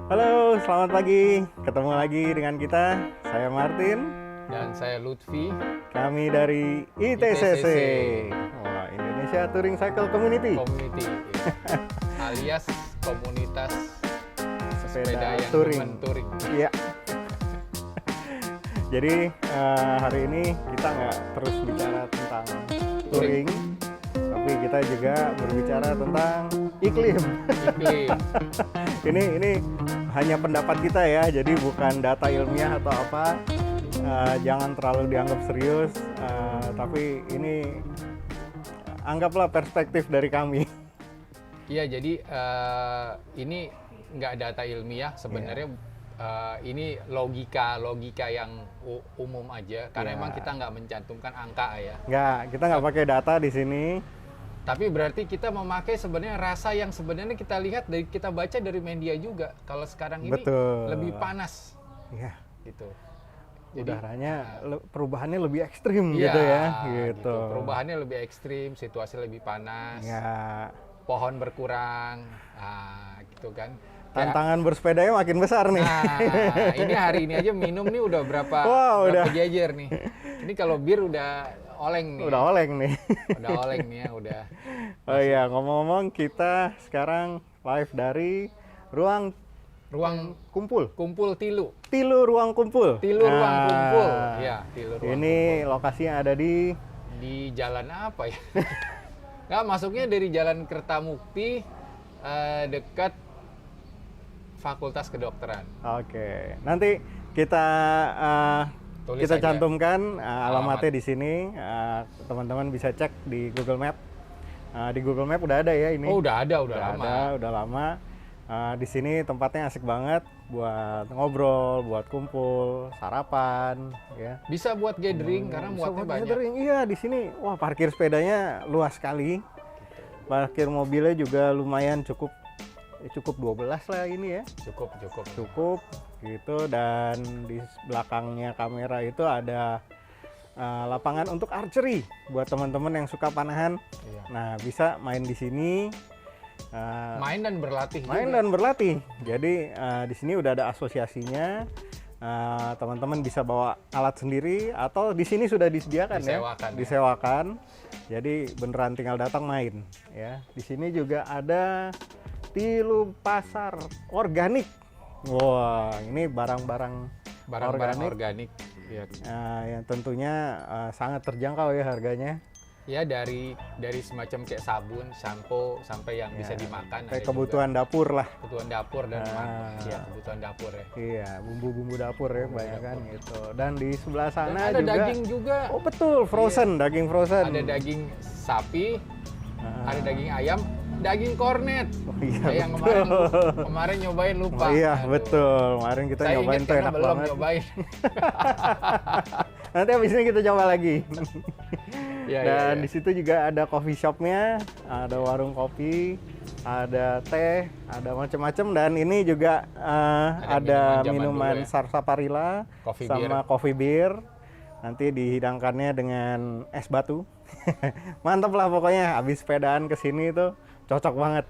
Halo, selamat pagi. Ketemu lagi dengan kita. Saya Martin. Dan saya Lutfi. Kami dari ITCC. Wah, Indonesia Touring Cycle Community. Alias komunitas sepeda yang touring. touring. Iya. Jadi hari ini kita nggak terus bicara tentang touring, tapi kita juga berbicara tentang iklim. Ini hanya pendapat kita ya, jadi bukan data ilmiah atau apa. Jangan terlalu dianggap serius, tapi ini anggaplah perspektif dari kami. Iya, jadi ini nggak data ilmiah sebenarnya. Ini logika yang umum aja, karena emang kita nggak mencantumkan angka ya. Nggak, kita nggak pakai data di sini. Tapi berarti kita memakai sebenarnya rasa yang sebenarnya kita lihat dari kita baca dari media juga. Kalau sekarang ini lebih panas. Iya. Gitu. Jadi, udaranya perubahannya lebih ekstrim iya, gitu ya. Gitu. Perubahannya lebih ekstrim, situasi lebih panas. Ya. Pohon berkurang. Gitu kan. Tantangan bersepedanya makin besar nih. Nah, ini hari ini aja minum nih udah berapa jajar nih. Ini kalau bir udah oleng nih. Udah oleng nih. Udah oleng nih ya, udah. Oh iya, ngomong-ngomong kita sekarang live dari ruang kumpul. Kumpul Tilu. Tilu ruang kumpul. Ruang kumpul. Ya, Tilu ruang ini kumpul. Lokasinya ada di jalan apa ya? Nggak, masuknya dari Jalan Kertamukti dekat Fakultas Kedokteran. Oke. Nanti kita cantumkan alamatnya di sini. Teman-teman bisa cek di Google Map. Di Google Map udah ada ya ini. Oh, udah lama. Udah lama. Di sini tempatnya asik banget buat ngobrol, buat kumpul, sarapan, ya. Bisa buat gathering karena muatnya banyak. Gathering. Iya, di sini wah parkir sepedanya luas sekali. Parkir mobilnya juga lumayan cukup 12 lah ini ya. Cukup gitu, dan di belakangnya kamera itu ada lapangan untuk archery buat teman-teman yang suka panahan. Iya. Nah, bisa main di sini. Main dan berlatih. Jadi di sini udah ada asosiasinya. Teman-teman bisa bawa alat sendiri atau di sini sudah disediakan disewakan. Jadi beneran tinggal datang main ya. Di sini juga ada Tilu Pasar Organik. Wah, ini barang-barang organik. Ya. Yang tentunya sangat terjangkau ya harganya. Ya, dari semacam kayak sabun, shampoo sampai yang bisa dimakan. Kayak kebutuhan dapur lah. Kebutuhan dapur dan kebutuhan dapur ya. Iya, bumbu-bumbu dapur ya kebanyakan gitu. Dan di sebelah sana ada juga daging juga. Oh betul, frozen, daging frozen. Ada daging sapi, ada daging ayam, daging kornet. Oh, iya, yang kemarin nyobain lupa. Oh, iya, betul. Kemarin kita nyobain tuh enak belum banget. Nyobain. Nanti abis ini kita coba lagi. Dan Dan di situ juga ada coffee shopnya, ada warung kopi, ada teh, ada macam-macam, dan ini juga ada minuman sarsaparilla sama coffee beer. Nanti dihidangkannya dengan es batu. Mantap lah pokoknya, habis sepedaan kesini tuh cocok banget.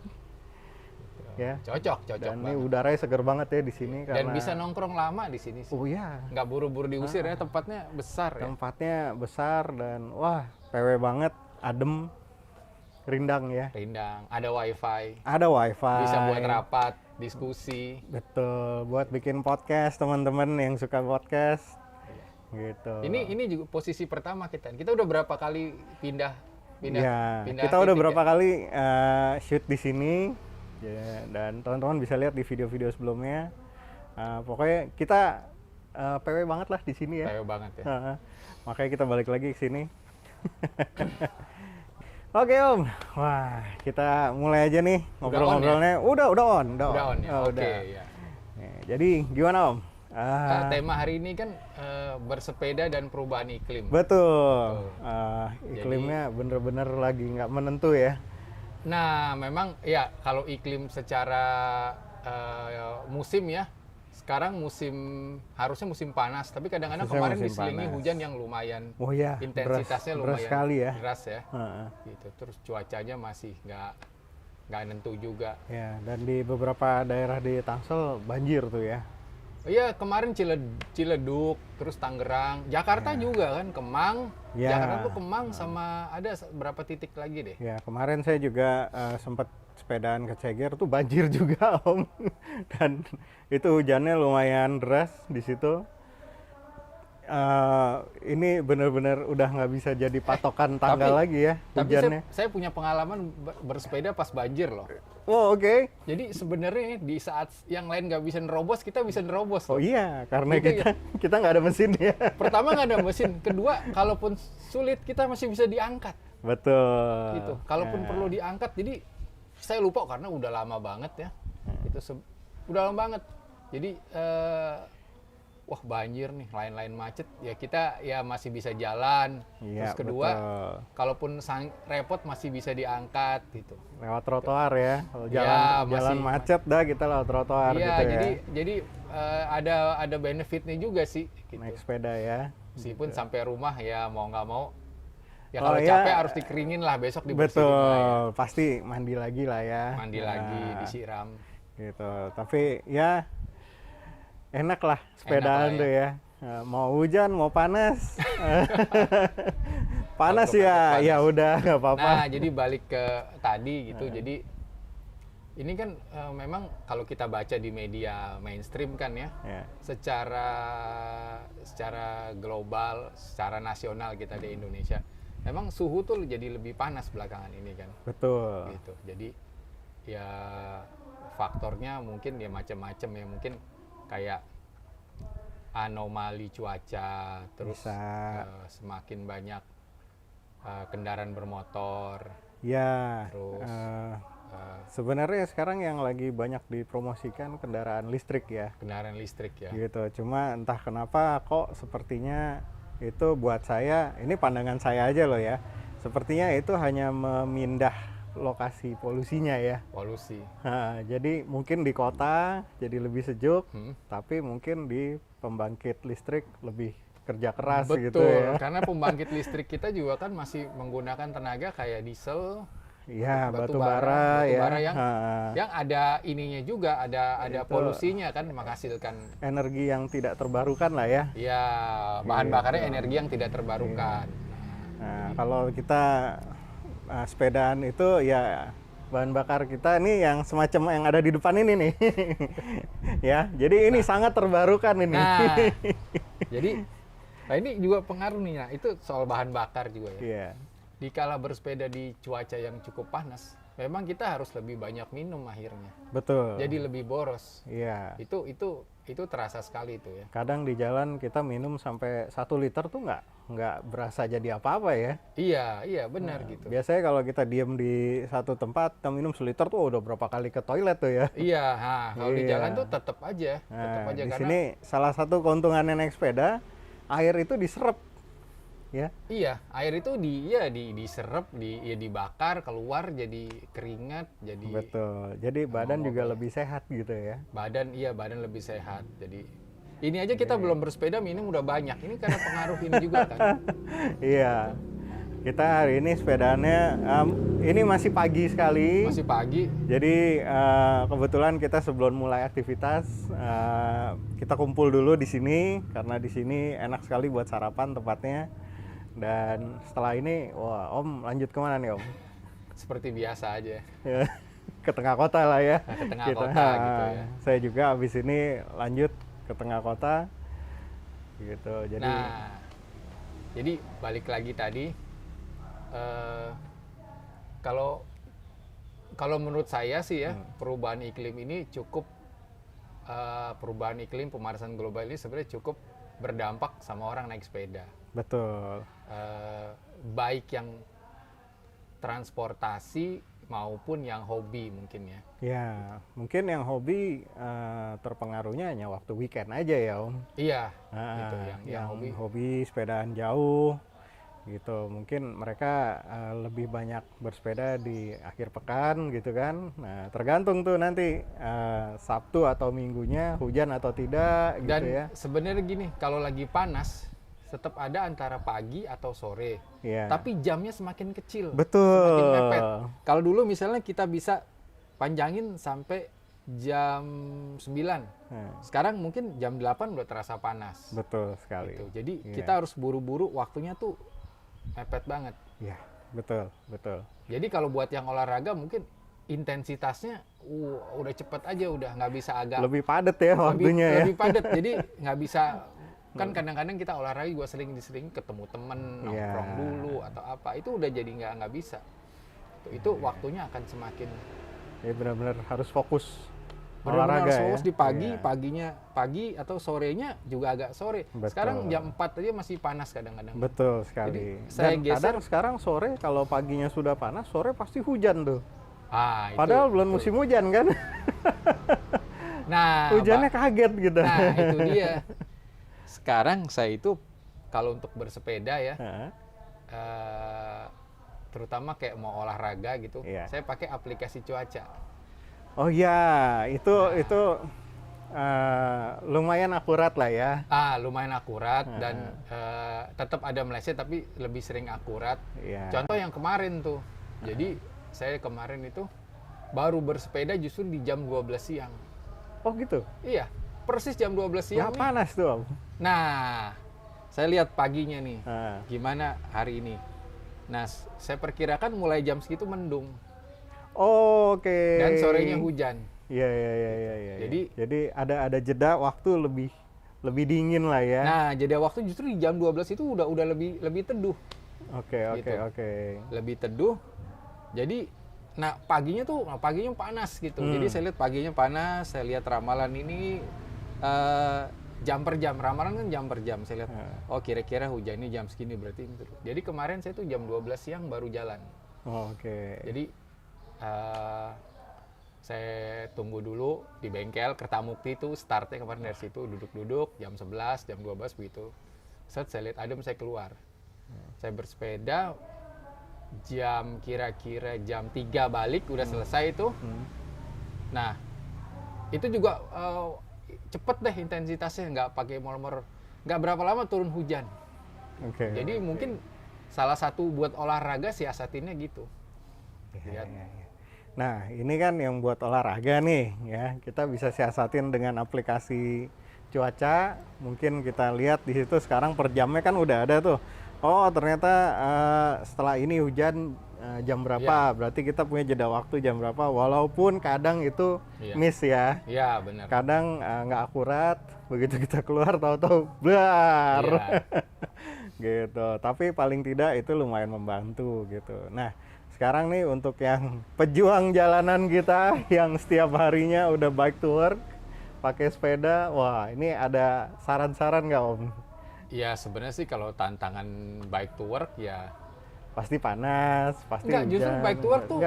Ya. Cocok. Dan ini udaranya seger banget ya di sini. Dan bisa nongkrong lama di sini sih. Oh iya. Nggak buru-buru diusir ya, tempatnya besar. Tempatnya besar dan wah PW banget, adem, rindang ya. Ada wifi. Bisa buat rapat, diskusi. Betul, buat bikin podcast teman-teman yang suka podcast. Gitu. Ini juga posisi pertama kita. Kita udah berapa kali pindah kita udah berapa kali shoot di sini. Ya, dan teman-teman bisa lihat di video-video sebelumnya. Pokoknya kita PW banget lah di sini ya. PW banget ya. Makanya kita balik lagi ke sini. Oke Om, wah kita mulai aja nih ngobrol-ngobrolnya. Udah on ya. Oke, ya. Jadi gimana Om? Tema hari ini kan bersepeda dan perubahan iklim. Betul. Iklimnya bener-bener lagi nggak menentu ya. Nah, memang ya kalau iklim secara musim ya, sekarang harusnya musim panas, tapi kadang-kadang kemarin diselingi hujan yang lumayan, intensitasnya lumayan sekali ya. deras ya. Gitu. Terus cuacanya masih nggak nentu juga. Ya, dan di beberapa daerah di Tangsel banjir tuh ya. Iya, kemarin Ciledug, terus Tangerang, Jakarta juga kan, Kemang. Ya. Jakarta tuh Kemang sama ada berapa titik lagi deh. Ya, kemarin saya juga sempat sepedaan ke Ceger tuh banjir juga Om. Dan itu hujannya lumayan deras di situ. Ini benar-benar udah nggak bisa jadi patokan tanggal lagi ya hujannya. Tapi saya punya pengalaman bersepeda pas banjir loh. Oh, oke. Jadi sebenarnya di saat yang lain nggak bisa nerobos, kita bisa nerobos. Oh iya, karena Gitu kita nggak ada mesin ya. Pertama nggak ada mesin, kedua kalaupun sulit kita masih bisa diangkat. Betul. Gitu. Kalaupun perlu diangkat, jadi saya lupa karena udah lama banget ya. Itu udah lama banget. Jadi wah banjir nih, lain-lain macet, ya kita ya masih bisa jalan. Iya, Terus kedua, betul. kalaupun repot masih bisa diangkat gitu. Lewat trotoar ya. Kalau Ya, jalan macet dah kita lewat trotoar Iya, gitu ya. jadi ada benefitnya juga sih. Gitu. Naik sepeda ya. Meskipun sampai rumah ya mau nggak mau, ya Oh, kalau ya. capek harus dikeringin lah, besok dibersihin Betul, lah ya. pasti mandi lagi lah ya. Mandi lagi, disiram. Gitu. Tapi ya enak lah sepedaan Enak lah tuh ya. Mau hujan, mau panas. Panas ya, Panas. ya udah nggak apa-apa. Nah, jadi balik ke tadi gitu. Jadi ini kan memang kalau kita baca di media mainstream kan ya, Ya. secara global, secara nasional kita di Indonesia, memang suhu tuh jadi lebih panas belakangan ini kan. Betul. Gitu. Jadi ya faktornya mungkin ya macam-macam ya, mungkin kayak anomali cuaca, terus semakin banyak kendaraan bermotor. Ya. Terus Sebenarnya sekarang yang lagi banyak dipromosikan kendaraan listrik ya. kendaraan listrik ya. Gitu. Cuma entah kenapa kok sepertinya itu buat saya, ini pandangan saya aja loh ya. Sepertinya itu hanya memindah lokasi polusinya ya. Polusi. Jadi mungkin di kota jadi lebih sejuk, tapi mungkin di pembangkit listrik lebih kerja keras gitu Betul, ya. karena pembangkit listrik kita juga kan masih menggunakan tenaga kayak diesel, Iya, batu bara ya. yang ada ininya juga, ada polusinya kan, menghasilkan energi yang tidak terbarukan lah ya. ya bahan bakarnya energi yang tidak terbarukan. Nah, kalau kita sepedaan itu ya bahan bakar kita ini yang semacam yang ada di depan ini nih. Ya, jadi ini sangat terbarukan ini. Nah, jadi ini juga pengaruh nih, nah itu soal bahan bakar juga ya. Iya. Dikala bersepeda di cuaca yang cukup panas, memang kita harus lebih banyak minum akhirnya. Betul. Jadi lebih boros. Iya. Itu terasa sekali itu ya. Kadang di jalan kita minum sampai 1 liter tuh nggak berasa jadi apa-apa ya. Iya benar gitu. Biasanya kalau kita diem di satu tempat, kita minum 1 liter tuh udah berapa kali ke toilet tuh ya. Iya, kalau di Iya. jalan tuh tetap aja Di karena sini salah satu keuntungannya naik sepeda, air itu diserap. Ya. iya, air itu diserap, dibakar, keluar jadi keringat, jadi Betul. Jadi badan juga lebih sehat gitu ya. badan lebih sehat. Jadi ini aja kita belum bersepeda minum udah banyak. Ini karena pengaruh ini juga kan. Iya. Kita hari ini sepedaannya ini masih pagi sekali. Masih pagi. Jadi kebetulan kita sebelum mulai aktivitas kita kumpul dulu di sini karena di sini enak sekali buat sarapan tempatnya. Dan setelah ini, wah Om lanjut kemana nih Om? Seperti biasa aja. Ke tengah kota lah ya. Ke tengah kota gitu ya. Saya juga habis ini lanjut ke tengah kota. Gitu. Jadi balik lagi tadi, kalau menurut saya sih ya, perubahan iklim ini cukup perubahan iklim pemanasan global ini sebenarnya cukup berdampak sama orang naik sepeda. Betul. Baik yang transportasi maupun yang hobi mungkin ya. Ya, mungkin yang hobi terpengaruhnya hanya waktu weekend aja ya Om. Iya, gitu, yang hobi sepedaan jauh gitu. Mungkin mereka lebih banyak bersepeda di akhir pekan gitu kan. Nah, tergantung tuh nanti Sabtu atau Minggunya hujan atau tidak gitu ya. Dan sebenarnya gini, kalau lagi panas tetap ada antara pagi atau sore. Iya. Tapi jamnya semakin kecil. Betul. Semakin mepet. Kalau dulu misalnya kita bisa panjangin sampai jam 9. Sekarang mungkin jam 8 udah terasa panas. Betul sekali. Gitu. Jadi kita harus buru-buru, waktunya tuh mepet banget. Iya, betul, betul. Jadi kalau buat yang olahraga mungkin intensitasnya udah cepet aja, udah nggak bisa agak lebih padat ya waktunya ya. Lebih padat, jadi nggak bisa. Kan kadang-kadang kita olahraga juga sering ketemu temen, nongkrong dulu atau apa, itu udah jadi nggak bisa. Itu waktunya akan semakin. Ya benar-benar harus fokus Benar-benar olahraga harus fokus ya. di paginya pagi atau sorenya juga agak sore. Betul. Sekarang jam 4 aja masih panas kadang-kadang. Betul sekali. Jadi, saya geser. Kadang sekarang sore kalau paginya sudah panas, sore pasti hujan tuh. Itu, padahal belum musim hujan kan. Nah, hujannya kaget gitu. Nah, itu dia. Sekarang saya itu kalau untuk bersepeda ya, terutama kayak mau olahraga gitu, saya pakai aplikasi cuaca. Oh ya, itu lumayan akurat lah ya. Lumayan akurat dan tetap ada meleset tapi lebih sering akurat. Contoh yang kemarin tuh, jadi saya kemarin itu baru bersepeda justru di jam 12 siang. Oh gitu? Iya, persis jam 12 siang. Ya panas tuh Om. Nah, saya lihat paginya nih, gimana hari ini. Nah, saya perkirakan mulai jam segitu mendung. Oke. Dan sorenya hujan. Iya. Jadi ada jeda waktu lebih dingin lah ya. Nah, jeda waktu justru di jam 12 itu udah lebih teduh. Oke. Lebih teduh. Jadi paginya panas gitu. Jadi saya lihat paginya panas, saya lihat ramalan ini jam per jam. Ramalan kan jam per jam. Saya lihat kira-kira hujannya jam segini berarti. Jadi kemarin saya tuh jam 12 siang baru jalan. Jadi saya tunggu dulu di bengkel Kertamukti itu, startnya kemarin dari situ, duduk-duduk jam 11, jam 12 begitu. Saya lihat adem, saya keluar. Saya bersepeda kira-kira jam 3 balik, udah selesai itu. Nah, itu juga cepet deh intensitasnya, nggak pakai molor-molor. Nggak berapa lama turun hujan. Jadi mungkin salah satu buat olahraga siasatinnya gitu. Ya. Nah, ini kan yang buat olahraga nih ya. Kita bisa siasatin dengan aplikasi cuaca. Mungkin kita lihat di situ sekarang per jamnya kan udah ada tuh. Oh, ternyata setelah ini hujan jam berapa? Berarti kita punya jeda waktu jam berapa? Walaupun kadang itu miss ya. Iya, benar. Kadang nggak akurat. Begitu kita keluar tahu-tahu blar. Gitu. Tapi paling tidak itu lumayan membantu gitu. Nah, sekarang nih untuk yang pejuang jalanan kita yang setiap harinya udah bike to work, pakai sepeda, wah ini ada saran-saran nggak Om? Ya sebenarnya sih kalau tantangan bike to work ya pasti panas, pasti hujan. Justru bike to work tuh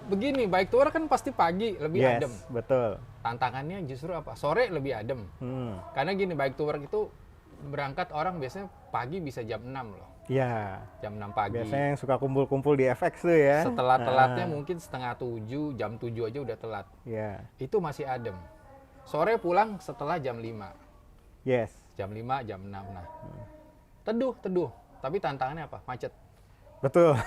begini, bike to work kan pasti pagi lebih adem. Betul. Tantangannya justru apa? Sore lebih adem. Karena gini, bike to work itu berangkat orang biasanya pagi bisa jam 6 loh. Iya. Jam 6 pagi. Biasanya yang suka kumpul-kumpul di FX tuh ya. Setelah telatnya mungkin setengah 7, jam 7 aja udah telat. Iya. Itu masih adem. Sore pulang setelah jam 5. Yes. Jam 5, jam 6. Nah, teduh. Tapi tantangannya apa? Macet. Betul.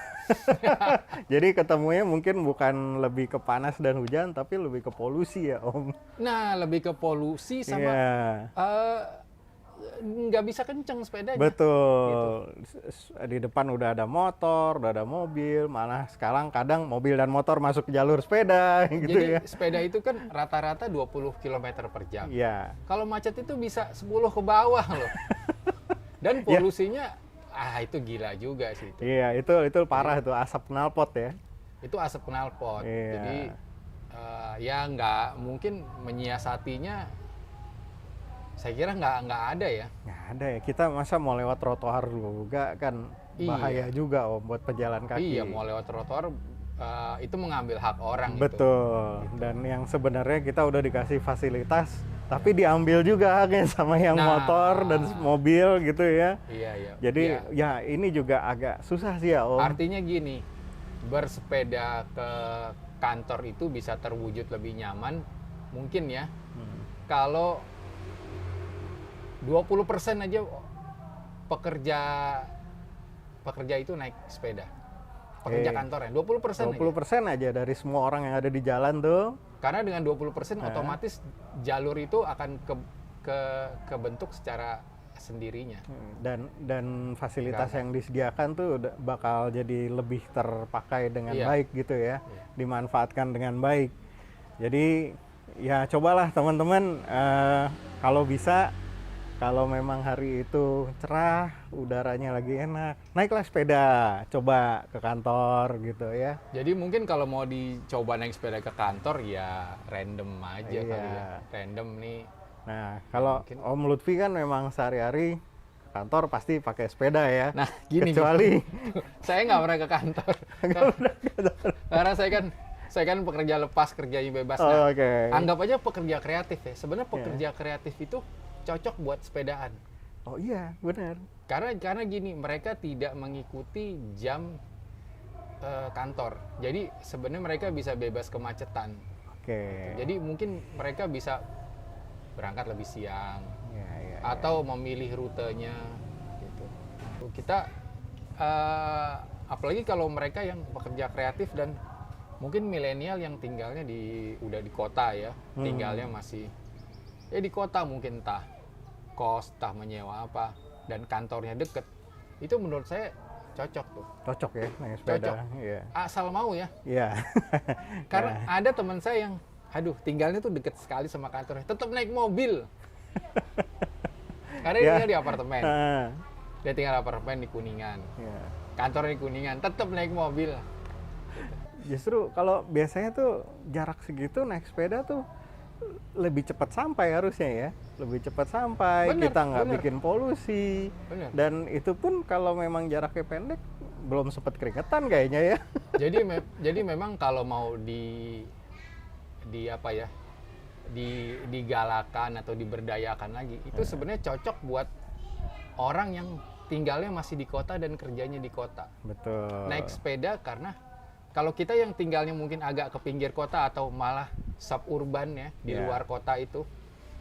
Jadi ketemunya mungkin bukan lebih ke panas dan hujan, tapi lebih ke polusi ya Om. Nah, lebih ke polusi sama nggak bisa kenceng sepedanya. Betul. Gitu. Di depan udah ada motor, udah ada mobil, malah sekarang kadang mobil dan motor masuk ke jalur sepeda gitu. Jadi ya. sepeda itu kan rata-rata 20 km per jam. Iya. Kalau macet itu bisa 10 ke bawah loh. Dan polusinya itu gila juga sih itu. Iya, itu parah itu asap knalpot ya. Itu asap knalpot. Iya. Jadi ya nggak mungkin menyiasatinya. Saya kira nggak ada ya. Nggak ada ya. Kita masa mau lewat trotoar juga kan bahaya juga Om buat pejalan kaki. Iya, mau lewat trotoar itu mengambil hak orang. Betul. Itu. Dan yang sebenarnya kita udah dikasih fasilitas, tapi diambil juga haknya sama yang motor dan mobil gitu ya. Iya. Jadi ya ini juga agak susah sih ya Om. Artinya gini, bersepeda ke kantor itu bisa terwujud lebih nyaman mungkin ya. Kalau 20% aja pekerja itu naik sepeda. pekerja kantornya, 20% 20% aja dari semua orang yang ada di jalan tuh. Karena dengan 20% otomatis jalur itu akan kebentuk secara sendirinya. Dan fasilitas yang disediakan tuh bakal jadi lebih terpakai dengan baik gitu ya, dimanfaatkan dengan baik. Jadi ya cobalah teman-teman, kalau bisa, kalau memang hari itu cerah, udaranya lagi enak, naiklah sepeda, coba ke kantor gitu ya. Jadi mungkin kalau mau dicoba naik sepeda ke kantor ya random aja kali ya, random nih. Nah, kalau mungkin Om Lutfi kan memang sehari-hari kantor pasti pakai sepeda ya. Nah, gini. Kecuali saya nggak pernah ke kantor. Karena saya kan pekerja lepas, kerjanya bebas. Nah, anggap aja pekerja kreatif ya. Sebenarnya pekerja kreatif itu cocok buat sepedaan. Oh iya, benar. Karena gini, mereka tidak mengikuti jam kantor. Jadi sebenarnya mereka bisa bebas kemacetan. Jadi mungkin mereka bisa berangkat lebih siang, atau memilih rutenya gitu. Kita apalagi kalau mereka yang pekerja kreatif dan mungkin milenial yang tinggalnya udah di kota ya, tinggalnya masih di kota, mungkin entah kos, entah menyewa apa, dan kantornya deket, itu menurut saya cocok tuh. Cocok ya naik sepeda. Cocok. Asal mau ya. Iya. Karena ada teman saya yang tinggalnya tuh deket sekali sama kantornya, tetap naik mobil. Karena dia tinggal di apartemen. Dia tinggal di apartemen di Kuningan. Kantornya di Kuningan, tetap naik mobil. Justru kalau biasanya tuh jarak segitu naik sepeda tuh lebih cepat sampai harusnya ya. Lebih cepat sampai, kita nggak bikin polusi. Dan itu pun kalau memang jaraknya pendek, belum sempat keringetan kayaknya ya. Jadi memang kalau mau digalakan atau diberdayakan lagi, itu sebenarnya cocok buat orang yang tinggalnya masih di kota dan kerjanya di kota. Betul. Naik sepeda, karena kalau kita yang tinggalnya mungkin agak ke pinggir kota atau malah suburban ya, di luar kota itu,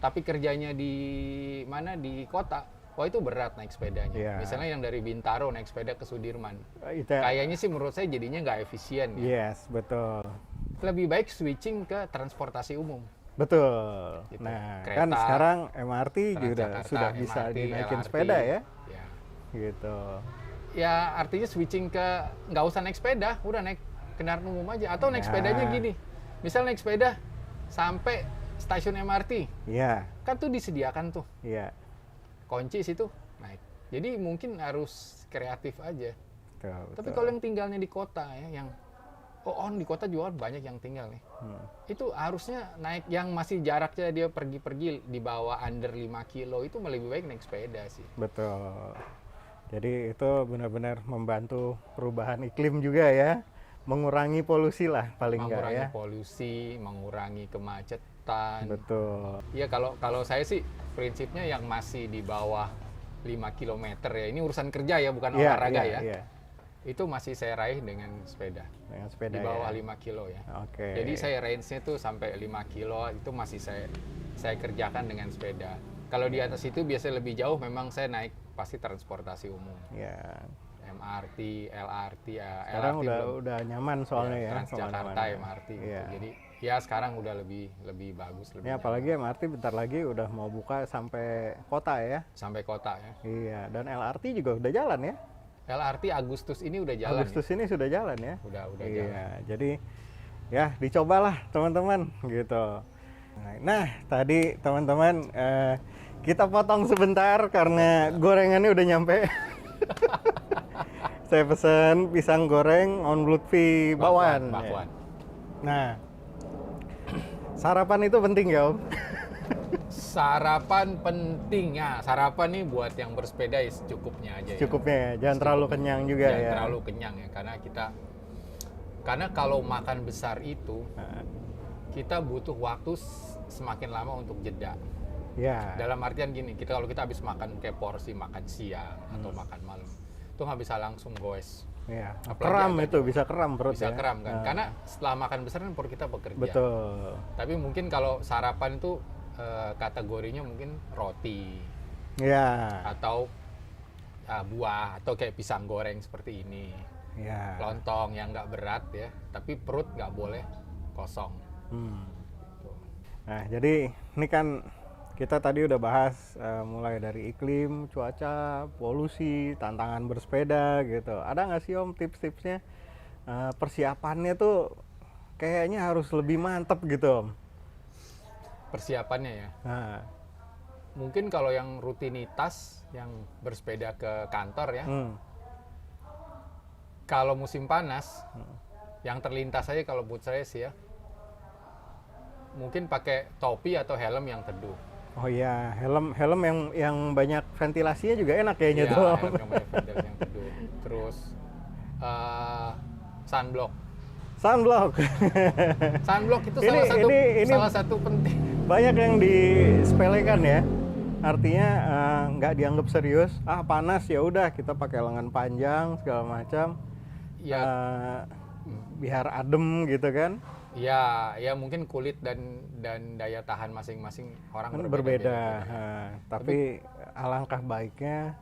tapi kerjanya di kota, wah itu berat naik sepedanya. Misalnya yang dari Bintaro naik sepeda ke Sudirman, kayaknya sih menurut saya jadinya nggak efisien ya. Yes, betul. Lebih baik switching ke transportasi umum. Betul. Gitu. Nah, kereta, kan sekarang MRT juga sudah bisa dinaikin sepeda ya. Gitu. Ya artinya switching ke nggak usah naik sepeda, udah naik kendaraan umum aja. Atau naik sepedanya gini, misal naik sepeda sampai stasiun MRT, kan tuh disediakan tuh. Kunci situ naik. Jadi mungkin harus kreatif aja. Betul. Tapi kalau yang tinggalnya di kota ya, yang di kota juga banyak yang tinggal nih. Itu harusnya naik yang masih jaraknya dia pergi-pergi di bawah under 5 kilo, itu lebih baik naik sepeda sih. Betul. Jadi itu benar-benar membantu perubahan iklim juga ya. Mengurangi polusi lah paling nggak ya. Mengurangi polusi, mengurangi kemacetan. Betul. Iya, kalau saya sih prinsipnya yang masih di bawah 5 km ya. Ini urusan kerja ya, bukan olahraga ya. Itu masih saya raih dengan sepeda. Dengan sepeda di bawah 5 kilo ya. Oke. Jadi saya range-nya tuh sampai 5 kilo itu masih saya kerjakan dengan sepeda. Kalau di atas itu biasanya lebih jauh, memang saya naik pasti transportasi umum. MRT, LRT ya. Sekarang LRT udah nyaman soalnya ya. Transjakarta, MRT gitu. Jadi ya sekarang udah lebih bagus, lebih nyaman. Apalagi MRT bentar lagi udah mau buka sampai kota ya. Sampai kota ya. Iya, dan LRT juga udah jalan ya. LRT Agustus ini udah jalan. Agustus ini sudah jalan ya. Udah iya, jalan. Jadi ya dicobalah teman-teman gitu. Nah, tadi teman-teman kita potong sebentar karena gorengannya udah nyampe. Saya pesan pisang goreng Om Lutfi bakwan. Nah, sarapan itu penting ya Om? Sarapan penting ya. Sarapan nih buat yang bersepeda secukupnya aja. Cukupnya ya, jangan terlalu kenyang juga ya. Jangan terlalu kenyang ya, karena kalau makan besar itu kita butuh waktu semakin lama untuk jeda. Dalam artian gini, kalau kita habis makan kayak porsi makan siang atau makan malam, itu nggak bisa langsung goes. Kram itu, bisa kram perut bisa kram kan, karena setelah makan besar kan perut kita bekerja. Betul. Tapi mungkin kalau sarapan itu kategorinya mungkin roti, atau buah, atau kayak pisang goreng seperti ini. Ya. Lontong yang nggak berat ya, tapi perut nggak boleh kosong. Nah, jadi ini kan kita tadi udah bahas mulai dari iklim, cuaca, polusi, tantangan bersepeda gitu. Ada nggak sih Om tips-tipsnya? Persiapannya tuh kayaknya harus lebih mantep gitu Om. Persiapannya ya. Nah. Mungkin kalau yang rutinitas, yang bersepeda ke kantor ya, kalau musim panas, yang terlintas aja kalau buat saya sih ya, mungkin pakai topi atau helm yang teduh. Oh iya, helm yang banyak ventilasinya juga enak kayaknya ya, tuh. Helm yang banyak ventilasi yang teduh. Terus sunblock. Sunblock itu salah satu penting. Banyak yang disepelekan ya. Artinya nggak dianggap serius. Panas ya udah kita pakai lengan panjang segala macam. Ya. Biar adem gitu kan. Ya mungkin kulit dan daya tahan masing-masing orang berbeda. Tapi alangkah baiknya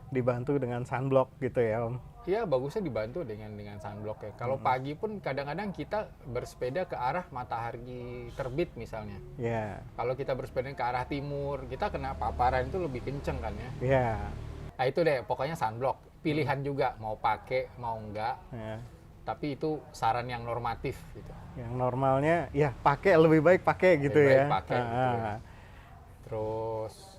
dibantu dengan sunblock gitu ya Om. Iya, bagusnya dibantu dengan sunblock ya. Kalau pagi pun kadang-kadang kita bersepeda ke arah matahari terbit misalnya. Iya. Kalau kita bersepeda ke arah timur, kita kena paparan itu lebih kenceng kan ya. Iya. Nah itu deh, pokoknya sunblock. Pilihan juga, mau pakai, mau enggak. Ya. Tapi itu saran yang normatif gitu. Yang normalnya, ya pakai, lebih baik pakai gitu ya. Pakai gitu ya. Terus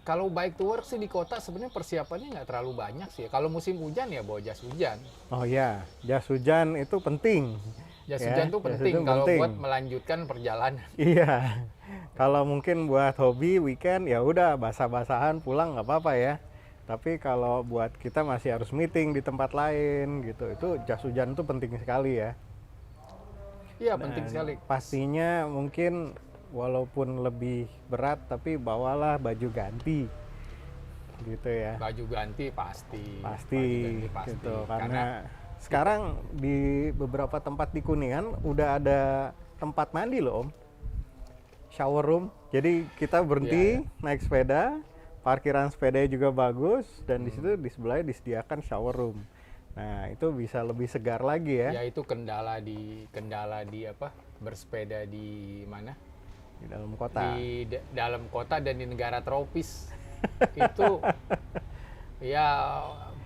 kalau bike to work sih di kota sebenarnya persiapannya nggak terlalu banyak sih. Kalau musim hujan ya bawa jas hujan. Oh ya, jas hujan itu penting. Jas hujan itu penting kalau buat melanjutkan perjalanan. Iya. Kalau mungkin buat hobi weekend ya udah basah-basahan pulang nggak apa-apa ya. Tapi kalau buat kita masih harus meeting di tempat lain gitu, itu jas hujan itu penting sekali ya. Iya, penting sekali. Pastinya mungkin walaupun lebih berat tapi bawalah baju ganti gitu ya. Baju ganti pasti gitu karena sekarang di beberapa tempat di Kuningan udah ada tempat mandi loh Om, shower room. Jadi kita berhenti naik sepeda, parkiran sepedanya juga bagus, dan di situ di sebelahnya disediakan shower room. Nah itu bisa lebih segar lagi ya. Ya itu kendala di apa, bersepeda di mana? Di dalam kota. Di dalam kota dan di negara tropis itu ya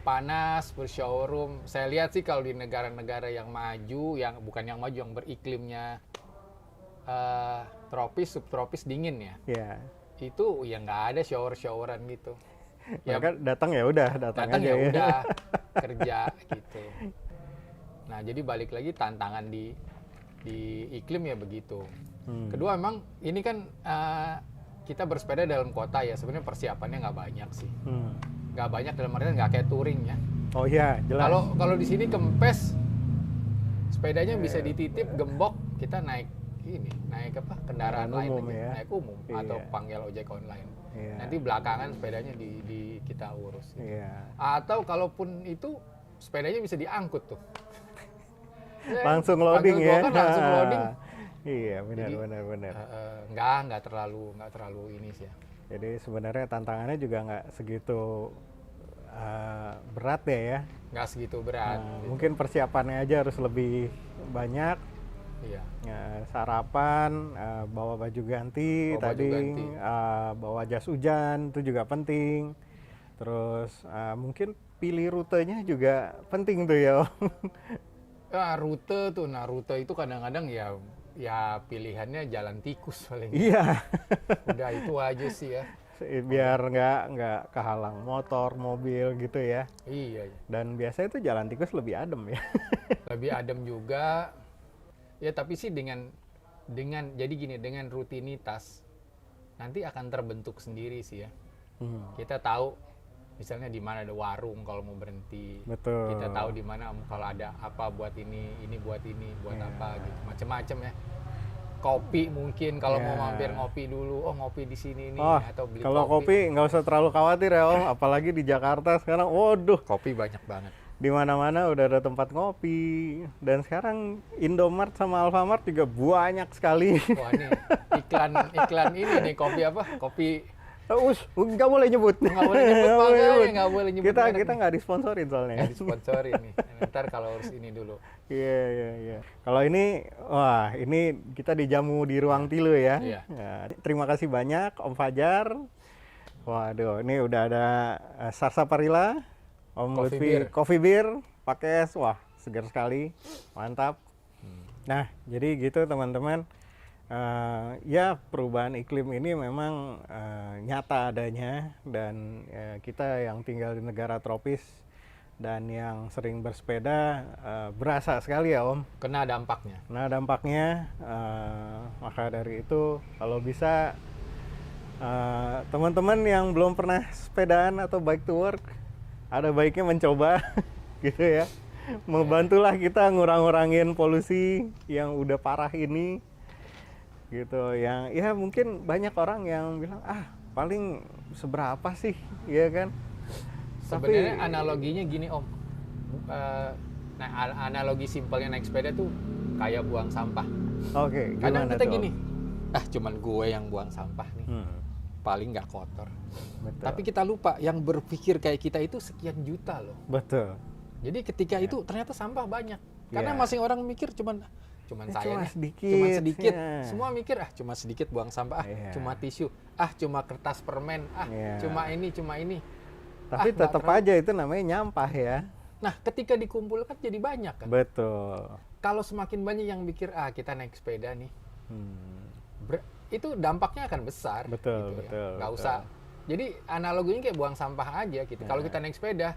panas, bershowroom. Saya lihat sih kalau di negara-negara yang maju, yang bukan yang maju, yang beriklimnya tropis, subtropis, dingin ya. Iya. Itu ya nggak ada showeran gitu. Ya kan datang ya udah, datang aja ya udah kerja gitu. Nah jadi balik lagi tantangan di iklim ya begitu. Kedua memang ini kan kita bersepeda dalam kota ya, sebenarnya persiapannya nggak banyak sih. Nggak banyak dalam artian nggak kayak touring ya. Oh iya, jelas. Kalau di sini kempes, sepedanya bisa dititip, gembok, kita naik apa, kendaraan lain umum, aja, ya? naik umum atau panggil ojek online. Nanti belakangan sepedanya di kita urus. Atau kalaupun itu sepedanya bisa diangkut tuh. Langsung loading ya. Kan langsung loading. Iya, benar. Nggak terlalu ini sih ya. Jadi sebenarnya tantangannya juga nggak segitu berat deh ya. Nggak segitu berat. Gitu. Mungkin persiapannya aja harus lebih banyak. Iya. Sarapan, bawa baju ganti, bawa jas hujan itu juga penting. Terus mungkin pilih rutenya juga penting tuh ya. Rute itu kadang-kadang ya pilihannya jalan tikus paling. Iya. Udah itu aja sih ya. Biar nggak kehalang motor, mobil gitu ya. Iya. Dan biasanya itu jalan tikus lebih adem ya. Lebih adem juga. Ya tapi sih dengan jadi gini, dengan rutinitas nanti akan terbentuk sendiri sih ya. Kita tahu misalnya di mana ada warung kalau mau berhenti. Betul. Kita tahu di mana kalau ada apa buat ini buat apa gitu. Macam-macam ya. Kopi mungkin kalau mau mampir ngopi dulu, ngopi di sini nih atau beli kalau kopi nggak usah terlalu khawatir ya Om, apalagi di Jakarta sekarang, waduh, kopi banyak banget. Di mana-mana udah ada tempat ngopi, dan sekarang Indomart sama Alfamart juga banyak sekali. Wah ini iklan ini nih, kopi apa? Kopi Nggak boleh nyebut. Nggak boleh nyebut, makanya nggak boleh nyebut. Kita nggak disponsorin soalnya. Nggak disponsorin nih. Ntar kalau urus ini dulu. Iya. Kalau ini, wah ini kita dijamu di ruang Tilu ya. Iya. Nah, terima kasih banyak Om Fajar. Waduh, ini udah ada Sarsaparilla, Om Lutfi Coffee Beer, pakai es, wah segar sekali, mantap. Nah, jadi gitu teman-teman. Ya perubahan iklim ini memang nyata adanya dan kita yang tinggal di negara tropis dan yang sering bersepeda berasa sekali ya Om. Kena dampaknya. Maka dari itu kalau bisa teman-teman yang belum pernah sepedaan atau bike to work ada baiknya mencoba gitu ya. Membantulah kita ngurang-ngurangin polusi yang udah parah ini. Gitu yang ya mungkin banyak orang yang bilang paling seberapa sih ya kan sebenarnya analoginya gini Om, analogi simpelnya naik sepeda tuh kayak buang sampah. Oke, kadang kita tuh? Gini cuman gue yang buang sampah nih, paling nggak kotor. Betul. Tapi kita lupa yang berpikir kayak kita itu sekian juta loh. Betul. Jadi ketika itu ternyata sampah banyak karena masing orang mikir cuman saya cuma sedikit. Semua mikir cuma sedikit buang sampah, cuma tisu, cuma kertas permen, cuma ini. Tapi tetap aja itu namanya nyampah ya. Nah, ketika dikumpulkan jadi banyak kan. Betul. Kalau semakin banyak yang mikir kita naik sepeda nih, itu dampaknya akan besar. Betul. Nggak usah. Jadi analoginya kayak buang sampah aja gitu. Kalau kita naik sepeda,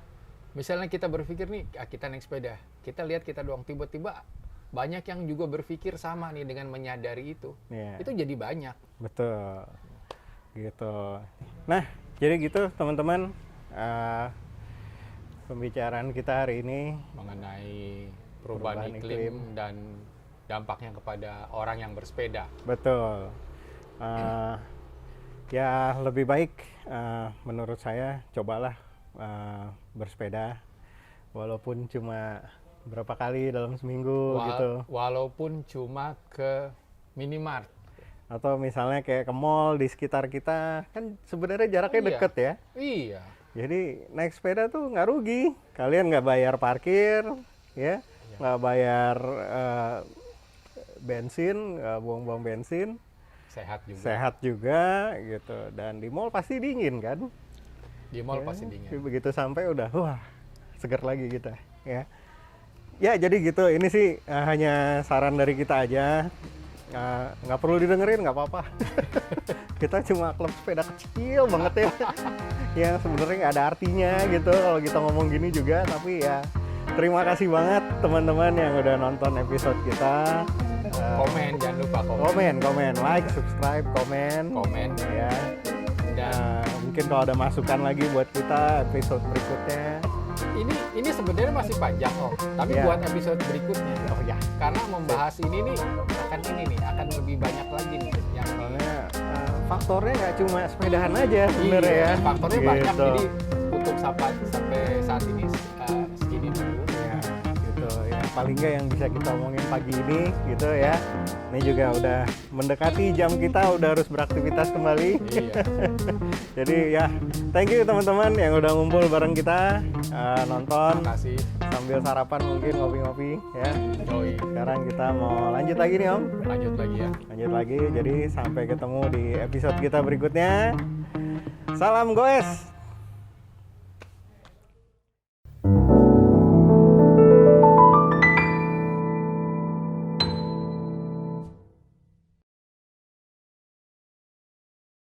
misalnya kita berpikir nih, kita naik sepeda, kita lihat kita doang, tiba-tiba banyak yang juga berpikir sama nih dengan menyadari itu. Itu jadi banyak. Betul. Gitu. Nah, jadi gitu teman-teman. Pembicaraan kita hari ini mengenai perubahan iklim dan dampaknya kepada orang yang bersepeda. Betul. Ya lebih baik menurut saya cobalah bersepeda walaupun cuma berapa kali dalam seminggu gitu. Walaupun cuma ke minimart. Atau misalnya kayak ke mall di sekitar kita, kan sebenarnya jaraknya deket ya. Iya. Jadi naik sepeda tuh nggak rugi. Kalian nggak bayar parkir, ya, nggak bayar bensin, buang-buang bensin. Sehat juga gitu. Dan di mall pasti dingin kan? Di mall pasti dingin. Begitu sampai udah, wah seger lagi kita, ya. Ya jadi gitu, ini sih hanya saran dari kita aja, nggak perlu didengerin, nggak apa-apa. Kita cuma klub sepeda kecil banget ya, yang sebenarnya nggak ada artinya gitu kalau kita ngomong gini juga. Tapi ya terima kasih banget teman-teman yang udah nonton episode kita. Komen, jangan lupa komen, like, subscribe, komen ya. Dan mungkin kalau ada masukan lagi buat kita episode berikutnya. Ini sebenarnya masih panjang Om, tapi buat episode berikutnya. Oh ya. Karena membahas ini akan lebih banyak lagi nih. Yang soalnya faktornya nggak cuma sepedahan aja sebenarnya ya. Faktornya banyak, jadi untuk sampai saat ini segini dulu. Ya, gitu. Ya paling nggak yang bisa kita omongin pagi ini gitu ya. Ini juga udah mendekati jam kita, udah harus beraktivitas kembali. Iya. Jadi ya, thank you teman-teman yang udah ngumpul bareng kita nonton. Terima kasih. Sambil sarapan mungkin ngopi-ngopi ya. Yoi. Sekarang kita mau lanjut lagi nih Om. Lanjut lagi ya. Lanjut lagi. Jadi sampai ketemu di episode kita berikutnya. Salam goes.